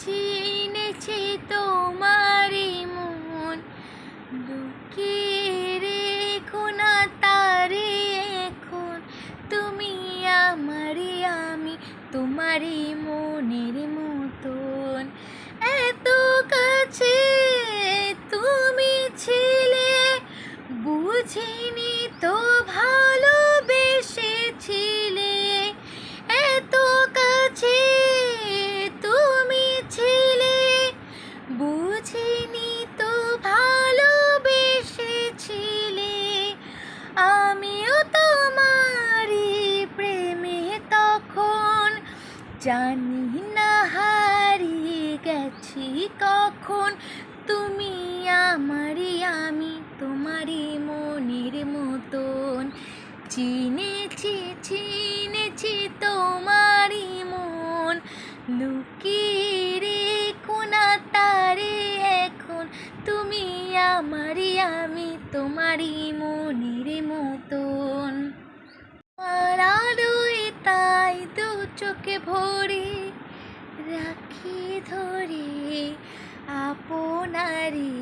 চিনেছি তোমারই মন, লুকিয়ে রেখো না তারে এখন। তুমি আমারই, আমি তোমারই মনের মতন। এত কাছে তুমি ছিলে, বুঝিনি তো ভালোবেসেছিলে। এত কাছে তুমি ছিলে, বুঝিনি তো ভালোবেসেছিলে। আমিও তোমারই প্রেমে তখন, জানি না হারিয়ে গেছি কখন। তুমি আমারই, আমি তোমারই মনের মতন। চিনেছি তোমারই মন, লুকিয়ে রেখো না তারে এখন। তুমি আমারই, আমি তোমারই মনের মতন। তোমার আলোয় তাই দু চোখে ভরে রাখি ধরে আপনারে,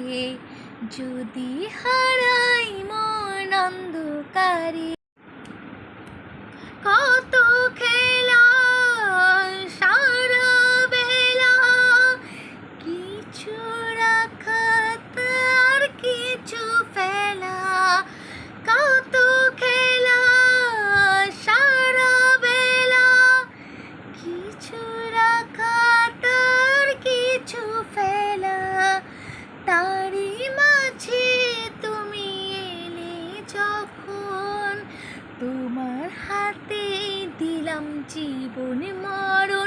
যদি হারাই মন অন্ধকারে। কত খেলা সারা বেলা, কিছু রাখা তার কিছু ফেলা। কত খেলা সারা বেলা, কিছু রাখা তার কিছু ফেলা। তারই মাঝে তুমি এলে যখন, তোমার হাতে দিলাম জীবন মরণ।